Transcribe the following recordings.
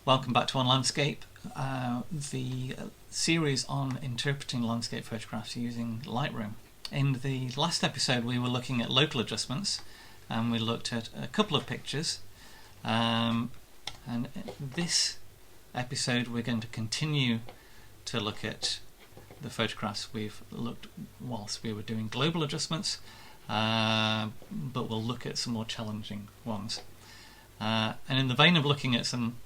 Welcome back to On Landscape, the series on interpreting landscape photographs using Lightroom. In the last episode we were looking at local adjustments and we looked at a couple of pictures, and in this episode we're going to continue to look at the photographs we've looked whilst we were doing global adjustments, but we'll look at some more challenging ones. And in the vein of looking at some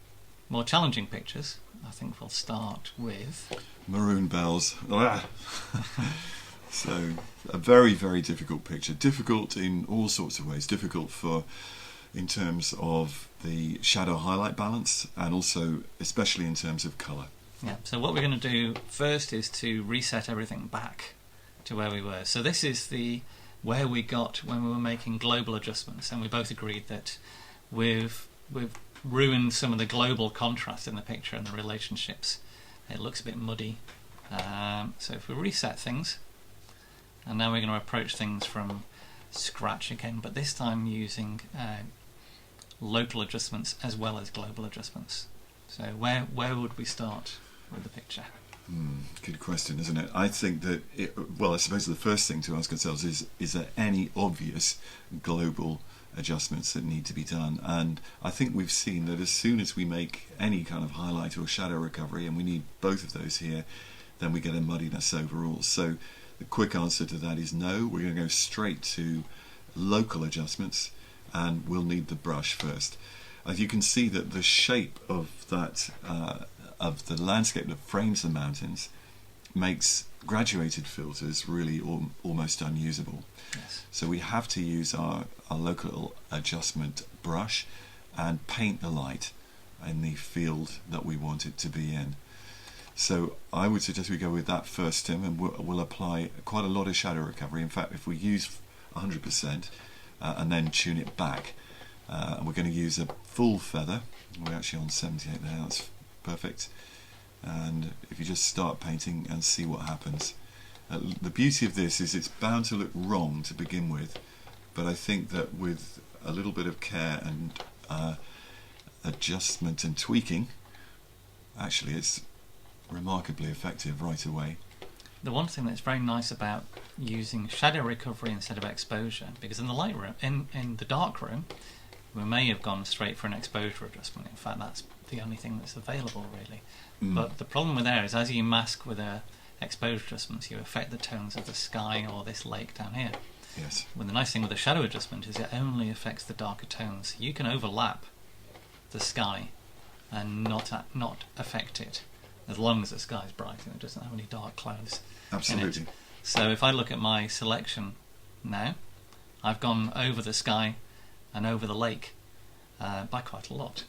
more challenging pictures, I think we'll start with Maroon bells. So a very, very difficult picture. Difficult in all sorts of ways. Difficult in terms of the shadow highlight balance, and also especially in terms of colour. Yeah, so what we're going to do first is to reset everything back to where we were. So this is where we got when we were making global adjustments, and we both agreed that we've ruined some of the global contrast in the picture and the relationships. It looks a bit muddy. So if we reset things, and now we're going to approach things from scratch again, but this time using local adjustments as well as global adjustments. So where would we start with the picture? Good question, isn't it? I think that I suppose the first thing to ask ourselves is there any obvious global adjustments that need to be done? And I think we've seen that as soon as we make any kind of highlight or shadow recovery, and we need both of those here, then we get a muddiness overall. So the quick answer to that is no. We're going to go straight to local adjustments, and we'll need the brush first. As you can see that the shape of that of the landscape that frames the mountains makes graduated filters really almost unusable. Yes. So we have to use our local adjustment brush and paint the light in the field that we want it to be in. So I would suggest we go with that first, Tim, and we'll apply quite a lot of shadow recovery. In fact, if we use 100% and then tune it back, and we're going to use a full feather. We're actually on 78 now, that's perfect. And if you just start painting and see what happens. The beauty of this is it's bound to look wrong to begin with, but I think that with a little bit of care and adjustment and tweaking, actually it's remarkably effective right away. The one thing that's very nice about using shadow recovery instead of exposure, because in the Lightroom, in the darkroom, we may have gone straight for an exposure adjustment. In fact, that's the only thing that's available really. But the problem with there is, as you mask with exposure adjustments, you affect the tones of the sky or this lake down here. Yes. Well, the nice thing with the shadow adjustment is it only affects the darker tones. You can overlap the sky and not affect it, as long as the sky is bright and it doesn't have any dark clouds. Absolutely. In it. So if I look at my selection now, I've gone over the sky and over the lake by quite a lot.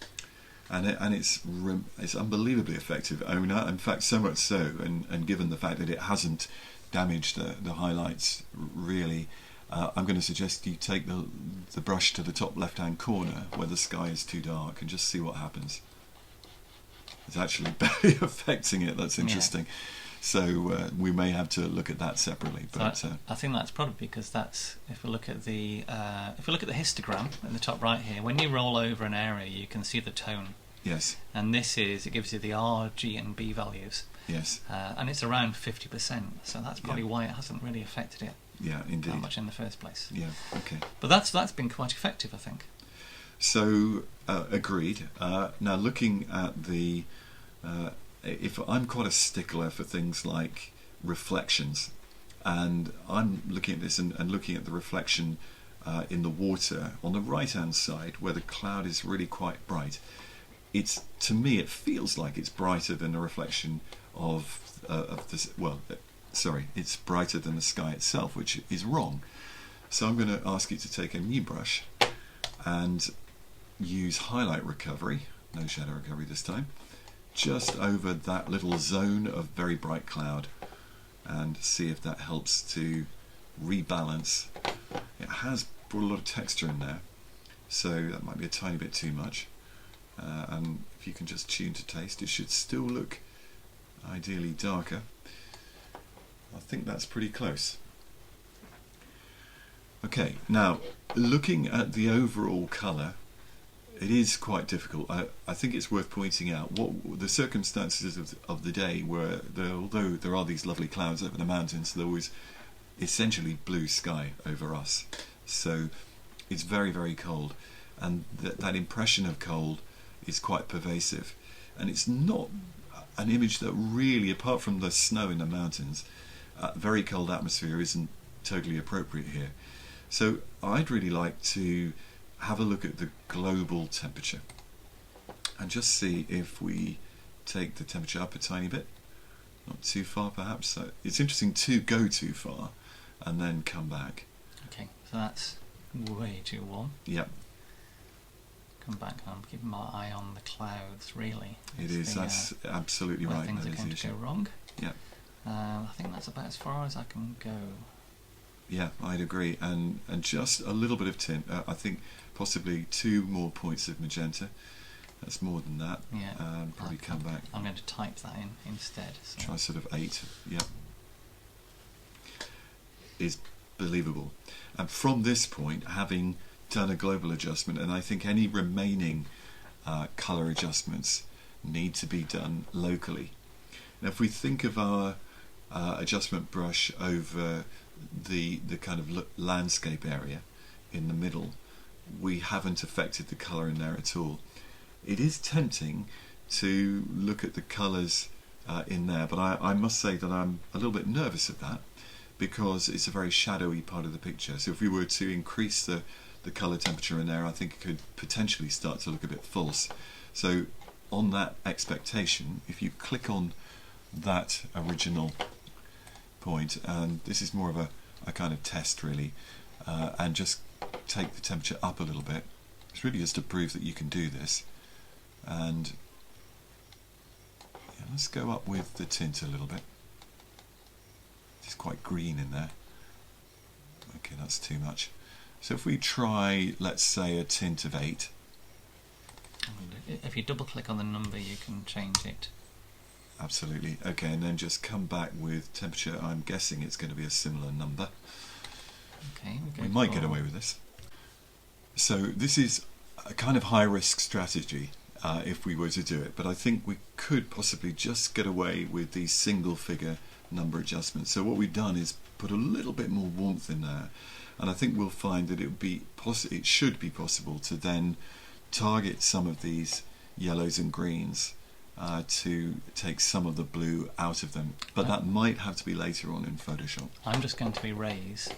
And it's unbelievably effective, Ona. In fact, so much so, and given the fact that it hasn't damaged the highlights really, I'm going to suggest you take the brush to the top left-hand corner where the sky is too dark and just see what happens. It's actually barely affecting it. That's interesting. Yeah. So we may have to look at that separately. But so I think that's probably because that's, if we look at the histogram in the top right here, when you roll over an area, you can see the tone. Yes. And it gives you the R, G, and B values. Yes. And it's around 50%. So that's probably why it hasn't really affected it. Yeah, indeed. That much in the first place. Yeah. Okay. But that's been quite effective, I think. So agreed. Now looking at if I'm quite a stickler for things like reflections, and I'm looking at this and looking at the reflection in the water on the right hand side where the cloud is really quite bright, to me it feels like it's brighter than the reflection of this. Well, sorry, it's brighter than the sky itself, which is wrong. So I'm going to ask you to take a new brush and use highlight recovery, no shadow recovery this time, just over that little zone of very bright cloud, and see if that helps to rebalance. It has brought a lot of texture in there, so that might be a tiny bit too much, and if you can just tune to taste, it should still look ideally darker. I think that's pretty close. Okay, now looking at the overall colour, it is quite difficult. I think it's worth pointing out what the circumstances of the day were. Although there are these lovely clouds over the mountains, there was essentially blue sky over us. So it's very, very cold, and that impression of cold is quite pervasive. And it's not an image that really, apart from the snow in the mountains, very cold atmosphere isn't totally appropriate here. So I'd really like to have a look at the global temperature and just see if we take the temperature up a tiny bit, not too far perhaps. So it's interesting to go too far and then come back. Okay, so that's way too warm. Yep. Come back and I'm keeping my eye on the clouds, really. It is, that's absolutely right. Things are going to go wrong. Yeah. I think that's about as far as I can go. Yeah, I'd agree. And just a little bit of tint. I think possibly 2 more points of magenta. That's more than that. Yeah. Probably come back. I'm going to type that in instead. So. Try sort of 8. Yeah. Is believable. And from this point, having done a global adjustment, and I think any remaining colour adjustments need to be done locally. Now, if we think of our adjustment brush over the kind of landscape area in the middle, we haven't affected the colour in there at all. It is tempting to look at the colours in there, but I must say that I'm a little bit nervous of that, because it's a very shadowy part of the picture. So if we were to increase the colour temperature in there, I think it could potentially start to look a bit false. So on that expectation, if you click on that original point, and this is more of a kind of test really, and just take the temperature up a little bit. It's really just to prove that you can do this. And yeah, let's go up with the tint a little bit. It's quite green in there. Okay, that's too much. So if we try, let's say, a tint of 8. If you double click on the number, you can change it. Absolutely. Okay, and then just come back with temperature. I'm guessing it's going to be a similar number. Okay, we might get away with this. So this is a kind of high-risk strategy if we were to do it, but I think we could possibly just get away with these single-figure number adjustments. So what we've done is put a little bit more warmth in there, and I think we'll find that it should be possible to then target some of these yellows and greens to take some of the blue out of them, but that might have to be later on in Photoshop. I'm just going to erase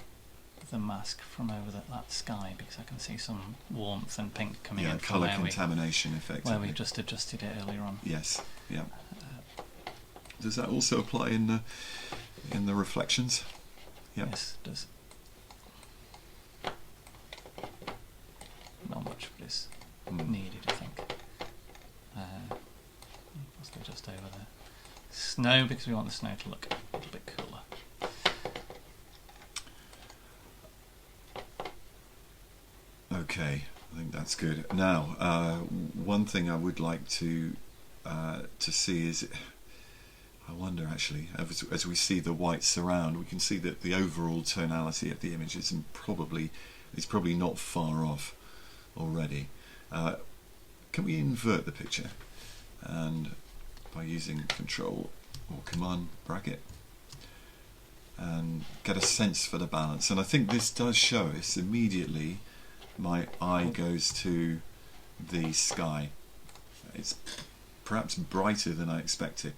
the mask from over that sky, because I can see some warmth and pink coming in from colour contamination effectively. where we just adjusted it earlier on. Yes, yeah. Does that also apply in the reflections? Yep. Yes, it does. Not much, but it's needed, I think. Possibly just over the snow, because we want the snow to look a little bit cooler. Okay, I think that's good. Now, one thing I would like to see is, I wonder actually, as we see the white surround, we can see that the overall tonality of the image is probably not far off already. Can we invert the picture? And by using Control or Command bracket, and get a sense for the balance. And I think this does show us immediately. My eye goes to the sky. It's perhaps brighter than I expected.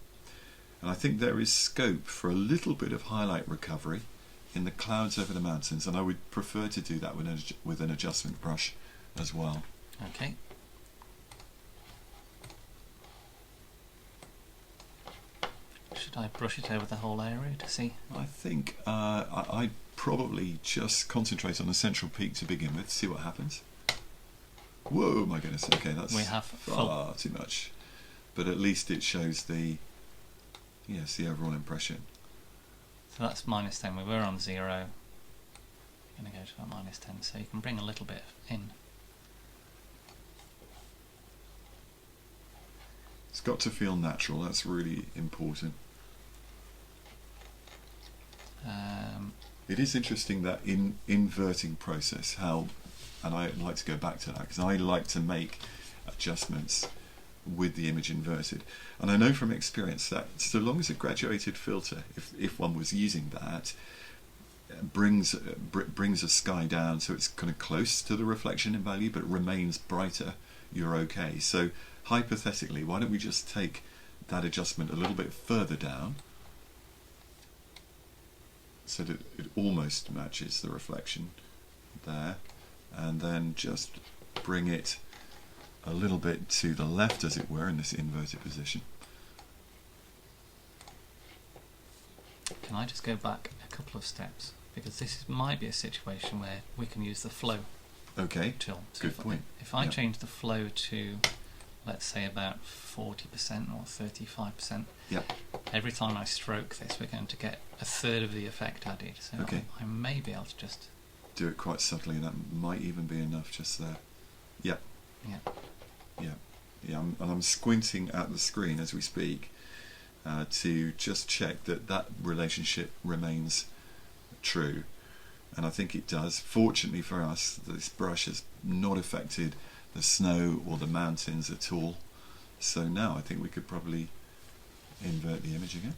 And I think there is scope for a little bit of highlight recovery in the clouds over the mountains, and I would prefer to do that with an adjustment brush as well. Okay. Should I brush it over the whole area to see? I think I'd probably just concentrate on the central peak to begin with, see what happens. Whoa, my goodness, okay, that's far too much. But at least it shows the overall impression. So that's -10, we were on 0. I'm going to go to that -10, so you can bring a little bit in. It's got to feel natural, that's really important. It is interesting that inverting process, how and I'd like to go back to that because I like to make adjustments with the image inverted, and I know from experience that so long as a graduated filter, if one was using that, brings a sky down so it's kind of close to the reflection in value but remains brighter, you're okay. So hypothetically, why don't we just take that adjustment a little bit further down so that it almost matches the reflection there, and then just bring it a little bit to the left, as it were, in this inverted position. Can I just go back a couple of steps? Because this might be a situation where we can use the flow tool. So Good point. If I change the flow to, let's say, about 40% or 35%, every time I stroke this, we're going to get a third of the effect added. So I may be able to just do it quite subtly, and that might even be enough just there. I'm squinting at the screen as we speak to just check that relationship remains true, and I think it does. Fortunately for us, this brush has not affected the snow or the mountains at all, so now I think we could probably invert the image again.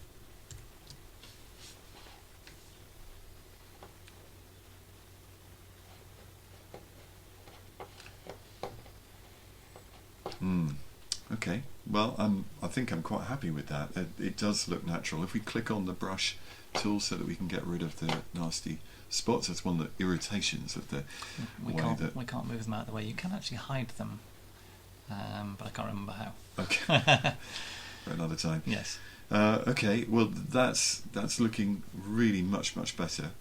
Okay, well, I think I'm quite happy with that. It does look natural. If we click on the brush tool so that we can get rid of the nasty spots, that's one of the irritations of the we can't move them out of the way. You can actually hide them, but I can't remember how. Okay, for another time. Yes. Okay, well, that's looking really much better.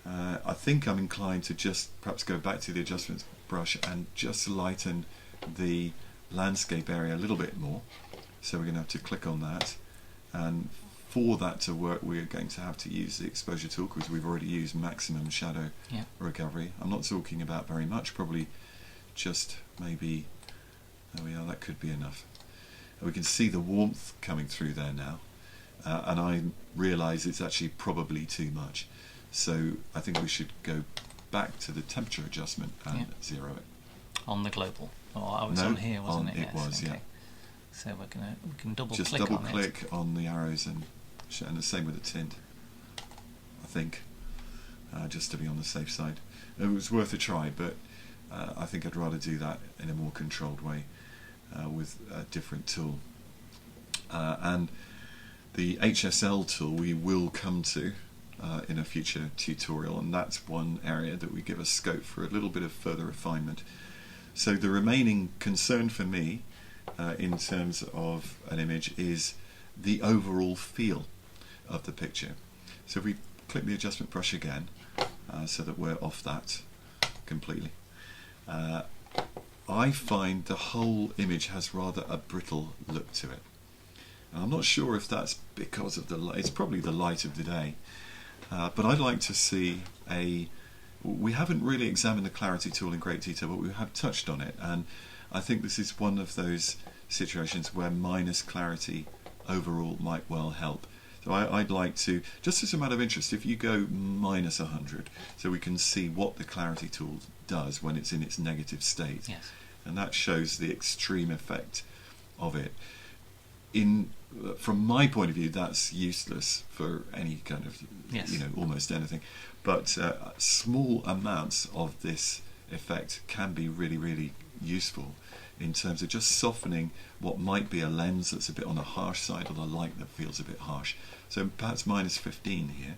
I think I'm inclined to just perhaps go back to the adjustments brush and just lighten the landscape area a little bit more. So we're going to have to click on that, and for that to work we're going to have to use the exposure tool because we've already used maximum shadow recovery. I'm not talking about very much, probably just maybe, there we are, that could be enough. We can see the warmth coming through there now, and I realise it's actually probably too much, so I think we should go back to the temperature adjustment and zero it. On the global. Oh, I was on here, wasn't it? It was, okay. So we can double just click double on click on the arrows and the same with the tint, I think, just to be on the safe side. It was worth a try, but I think I'd rather do that in a more controlled way with a different tool. And the HSL tool we will come to in a future tutorial, and that's one area that we give a scope for a little bit of further refinement. So the remaining concern for me in terms of an image is the overall feel of the picture. So if we click the adjustment brush again so that we're off that completely, I find the whole image has rather a brittle look to it. And I'm not sure if that's because of the light. It's probably the light of the day, but I'd like to see we haven't really examined the clarity tool in great detail, but we have touched on it, and I think this is one of those situations where minus clarity overall might well help. So I'd like to, just as a matter of interest, if you go minus 100, so we can see what the clarity tool does when it's in its negative state, and that shows the extreme effect of it. From my point of view, that's useless for any kind of, almost anything. But small amounts of this effect can be really useful in terms of just softening what might be a lens that's a bit on the harsh side, or the light that feels a bit harsh. So perhaps minus 15 here.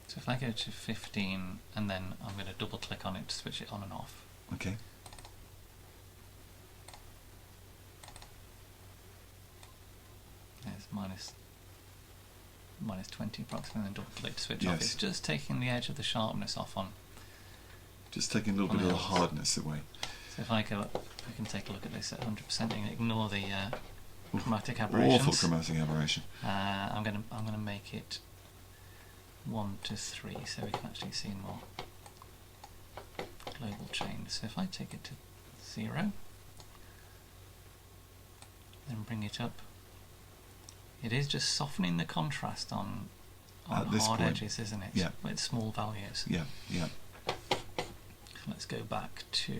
So if I go to 15 and then I'm going to double click on it to switch it on and off. Okay. There's minus 20 approximately, and then double click to switch off. It's just taking the edge of the sharpness off on. Just taking a little bit of the hardness away. So if I go up, we can take a look at this at 100% and ignore the chromatic aberrations. Awful chromatic aberration. I'm gonna make it 1 to 3 so we can actually see more global change. So if I take it to 0, then bring it up, it is just softening the contrast on hard edges, isn't it? Yeah. With small values. Yeah. let's go back to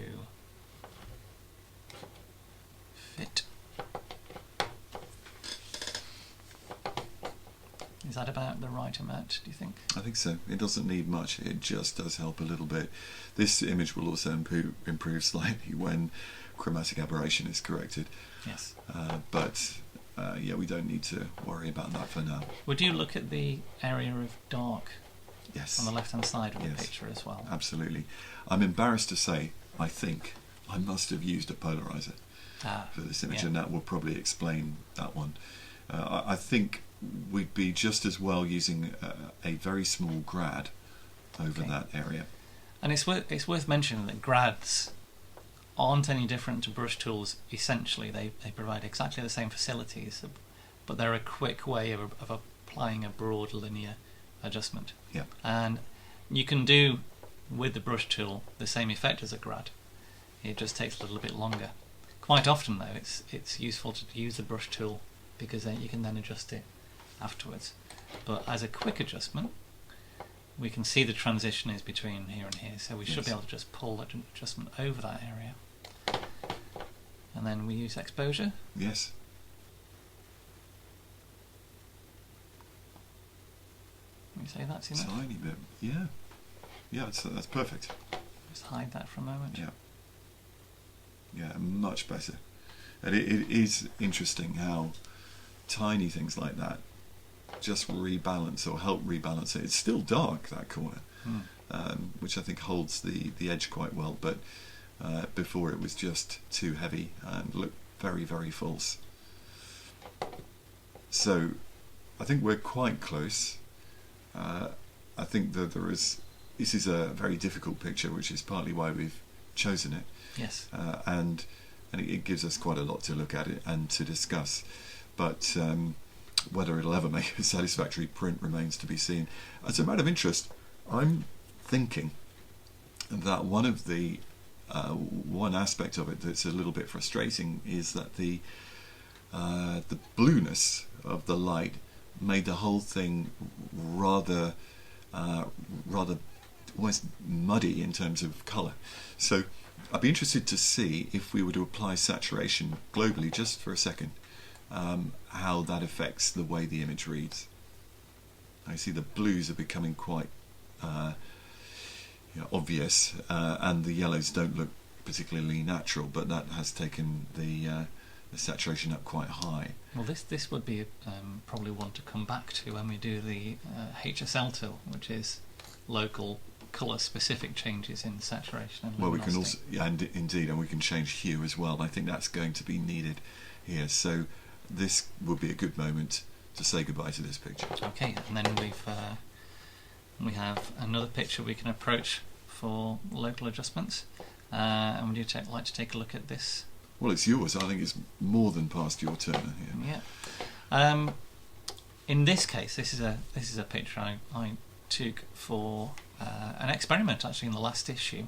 fit. Is that about the right amount, do you think? I think so. It doesn't need much. It just does help a little bit. This image will also improve slightly when chromatic aberration is corrected. Yes. But yeah, we don't need to worry about that for now. Would you look at the area of dark Yes. on the left-hand side of the Yes. picture as well? Absolutely. I'm embarrassed to say, I think I must have used a polarizer for this image, yeah. and that will probably explain that one. I think we'd be just as well using a very small grad over that area. And it's worth mentioning that grads aren't any different to brush tools. Essentially, they provide exactly the same facilities, but they're a quick way of applying a broad linear adjustment. Yeah. And you can do with the brush tool the same effect as a grad. It just takes a little bit longer. Quite often, though, it's useful to use the brush tool because then you can then adjust it afterwards. But as a quick adjustment, we can see the transition is between here and here, so we should be able to just pull that adjustment over that area. And then we use exposure. Yes. We say that's enough. Tiny bit. Yeah. Yeah, that's perfect. Just hide that for a moment. Yeah. Yeah, much better. And it is interesting how tiny things like that just rebalance or help rebalance it. It's still dark, that corner, which I think holds the edge quite well, but before it was just too heavy and looked very, very false. So I think we're quite close. I think that this is a very difficult picture, which is partly why we've chosen it. Yes. And it gives us quite a lot to look at it and to discuss. But whether it'll ever make a satisfactory print remains to be seen. As a matter of interest, I'm thinking that one aspect of it that's a little bit frustrating is that the blueness of the light made the whole thing rather almost muddy in terms of colour. So I'd be interested to see, if we were to apply saturation globally just for a second, how that affects the way the image reads. I see the blues are becoming quite obvious, and the yellows don't look particularly natural, but that has taken the saturation up quite high. Well, this would be probably one to come back to when we do the HSL tool, which is local colour-specific changes in saturation and luminosity. Well, we can also, indeed, and we can change hue as well. I think that's going to be needed here. So this would be a good moment to say goodbye to this picture. Okay, and then we have another picture we can approach for local adjustments. And would you like to take a look at this? Well, it's yours. I think it's more than past your turn here. Yeah. In this case, this is a picture I took for an experiment actually in the last issue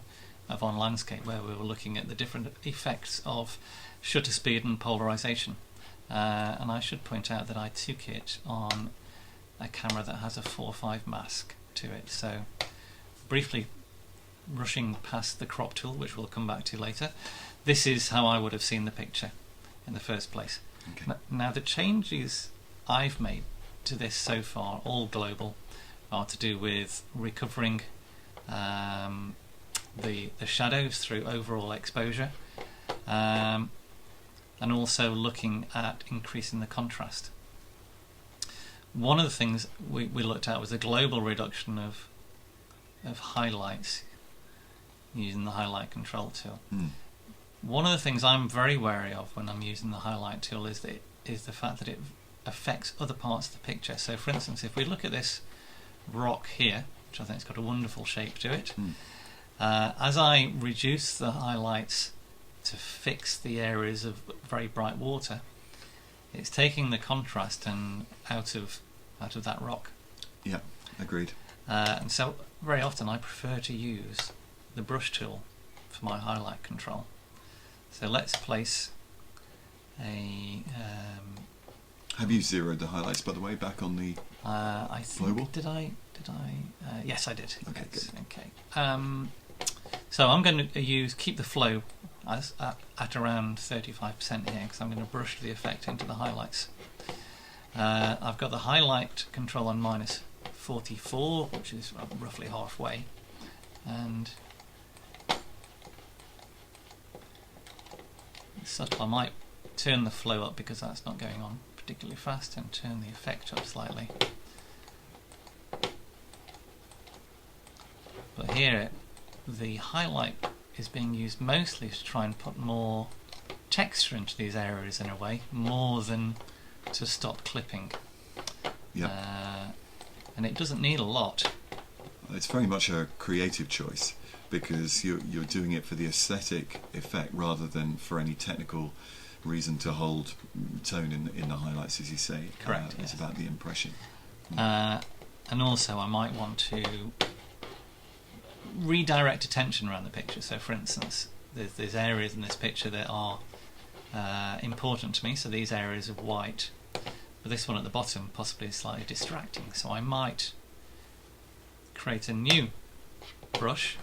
of On Landscape, where we were looking at the different effects of shutter speed and polarization. And I should point out that I took it on a camera that has a 4:5 mask to it. So briefly rushing past the crop tool, which we'll come back to later, this is how I would have seen the picture in the first place. Okay. Now the changes I've made to this so far, all global, are to do with recovering the shadows through overall exposure, and also looking at increasing the contrast. One of the things we looked at was a global reduction of highlights using the highlight control tool. One of the things I'm very wary of when I'm using the highlight tool is the fact that it affects other parts of the picture. So for instance, if we look at this rock here, which I think has got a wonderful shape to it, as I reduce the highlights to fix the areas of very bright water, it's taking the contrast and out of that rock. Yeah, agreed. And so very often I prefer to use the brush tool for my highlight control. So let's place a... Have you zeroed the highlights, by the way, back on the I think, global? Did I? Yes, I did. Okay, good. Okay. So I'm going to keep the flow at around 35% here, because I'm going to brush the effect into the highlights. I've got the highlight control on -44, which is roughly halfway, and subtle. I might turn the flow up because that's not going on particularly fast, and turn the effect up slightly. But here the highlight is being used mostly to try and put more texture into these areas in a way, more than to stop clipping. Yeah. And it doesn't need a lot. It's very much a creative choice, because you're doing it for the aesthetic effect rather than for any technical reason to hold tone in the highlights, as you say. Correct. It's yes. about the impression. And also I might want to redirect attention around the picture. So for instance, there's areas in this picture that are important to me, so these areas of white, but this one at the bottom possibly is slightly distracting, so I might create a new brush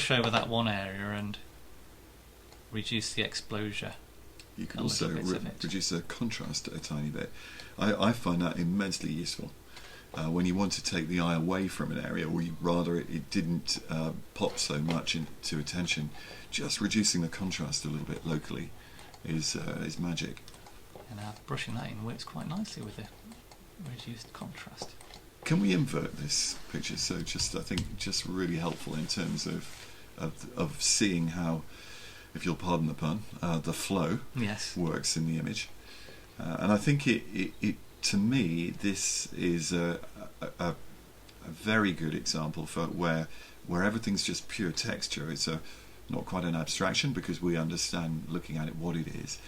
over that one area and reduce the exposure. You can also reduce the contrast a tiny bit. I find that immensely useful. When you want to take the eye away from an area, or rather it didn't pop so much into attention, just reducing the contrast a little bit locally is magic. And brushing that in works quite nicely with the reduced contrast. Can we invert this picture? So I think just really helpful in terms of seeing how, if you'll pardon the pun, the flow works in the image. And I think it to me, this is a very good example for where everything's just pure texture. It's not quite an abstraction, because we understand looking at it what it is,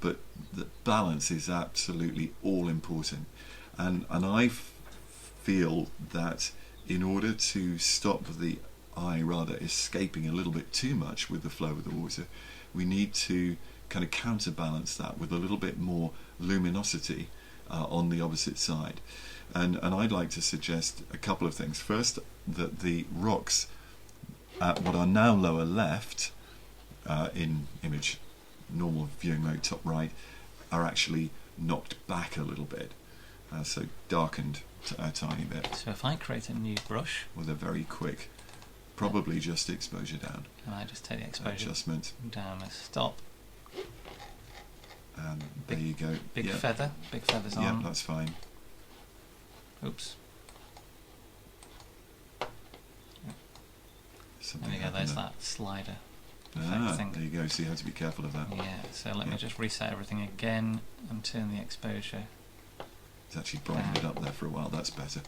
but the balance is absolutely all important. And I feel that in order to stop the eye rather escaping a little bit too much with the flow of the water, we need to kind of counterbalance that with a little bit more luminosity on the opposite side. And I'd like to suggest a couple of things. First, that the rocks at what are now lower left in image normal viewing mode top right are actually knocked back a little bit, so darkened a tiny bit. So if I create a new brush with a very quick, probably just exposure down, and I just take the exposure adjustment down, a stop, and there you go. Big feathers on. Yeah, that's fine. Oops. Something there you go, there's that slider thing. There you go, so you have to be careful of that. Yeah, so let me just reset everything again and turn the exposure. It's actually brightened it up there for a while, that's better.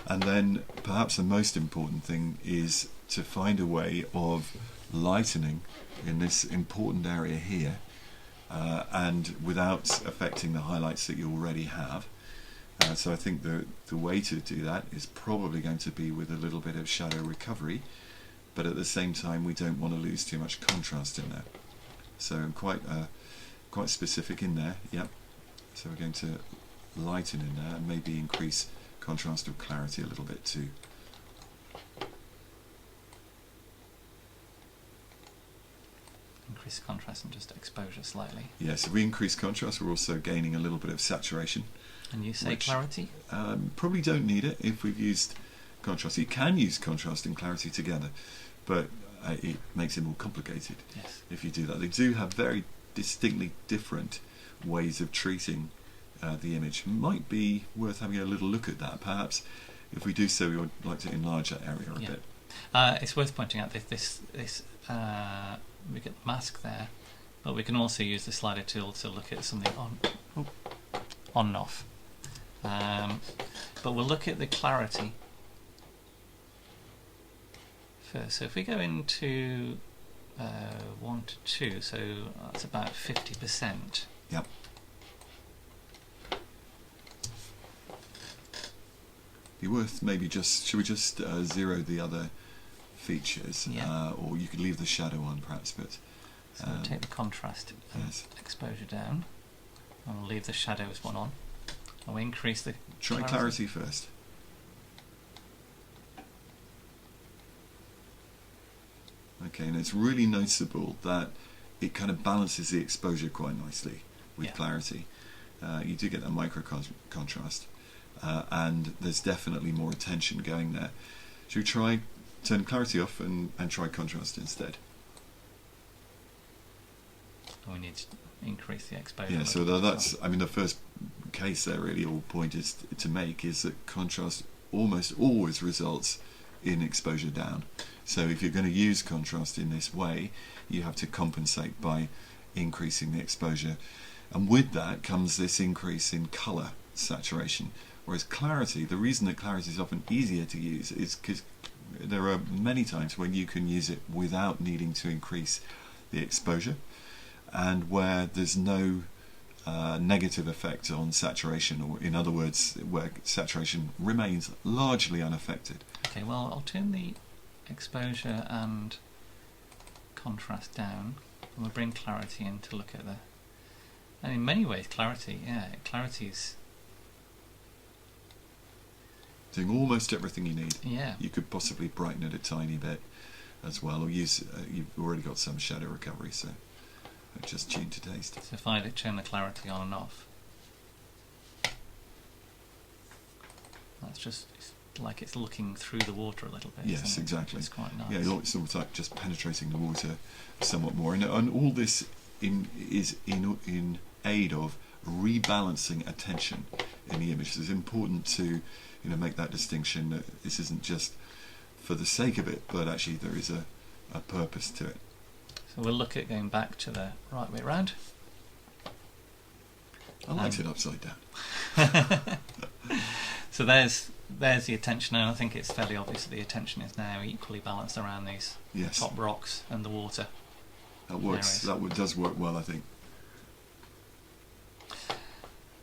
And then perhaps the most important thing is to find a way of lightening in this important area here, and without affecting the highlights that you already have. So I think the way to do that is probably going to be with a little bit of shadow recovery, but at the same time we don't want to lose too much contrast in there. So I'm quite specific in there. Yep. So we're going to lighten in there and maybe increase contrast or clarity a little bit too. Increase contrast and just exposure slightly. Yes, if we increase contrast, we're also gaining a little bit of saturation. And you say clarity? Probably don't need it if we've used contrast. You can use contrast and clarity together, but it makes it more complicated if you do that. They do have very distinctly different ways of treating the image. Might be worth having a little look at that. Perhaps if we do so, we would like to enlarge that area a bit. It's worth pointing out this we get the mask there, but we can also use the slider tool to look at something on and off. But we'll look at the clarity first. So if we go into 1 to 2, so that's about 50%. Yep. Be worth maybe should we just zero the other features, or you could leave the shadow on perhaps, but so we'll take the contrast and exposure down, and we'll leave the shadows one on, and we increase the clarity first. Okay, and it's really noticeable that it kind of balances the exposure quite nicely with clarity. You do get that micro contrast, and there's definitely more attention going there. Should we try turn clarity off and try contrast instead? We need to increase the exposure. Yeah, so that's, I mean, the first case there really, or point is to make, is that contrast almost always results in exposure down. So if you're going to use contrast in this way, you have to compensate by increasing the exposure. And with that comes this increase in colour saturation. Whereas clarity, the reason that clarity is often easier to use is because there are many times when you can use it without needing to increase the exposure, and where there's no negative effect on saturation, or in other words, where saturation remains largely unaffected. Okay, well, I'll turn the exposure and contrast down, and we'll bring clarity in to look at the... And in many ways, clarity's doing almost everything you need. Yeah. You could possibly brighten it a tiny bit as well, or use, you've already got some shadow recovery, so just tune to taste. So if I turn the clarity on and off, that's just like it's looking through the water a little bit. Yes, exactly. It's quite nice. Yeah, it's sort of like just penetrating the water somewhat more, and all this is in aid of rebalancing attention in the image. So it's important to make that distinction that this isn't just for the sake of it, but actually there is a purpose to it. So we'll look at going back to the right way round. I liked it upside down. So there's the attention, and I think it's fairly obvious that the attention is now equally balanced around these top rocks and the water. That works. That does work well, I think. Well,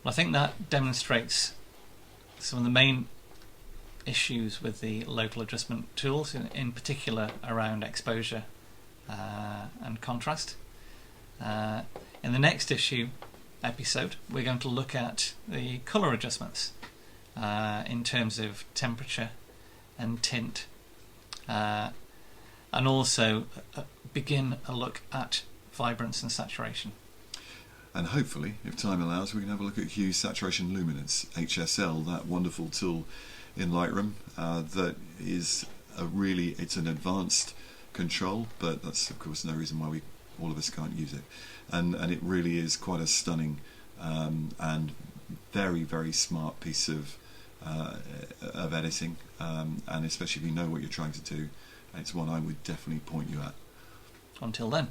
I think that demonstrates some of the main issues with the local adjustment tools, in particular around exposure and contrast. In the next episode, we're going to look at the colour adjustments in terms of temperature and tint, and also begin a look at vibrance and saturation. And hopefully, if time allows, we can have a look at hue, saturation, luminance, HSL, that wonderful tool in Lightroom that is it's an advanced control, but that's of course no reason why all of us can't use it. And it really is quite a stunning and very, very smart piece of editing, and especially if you know what you're trying to do, it's one I would definitely point you at. Until then.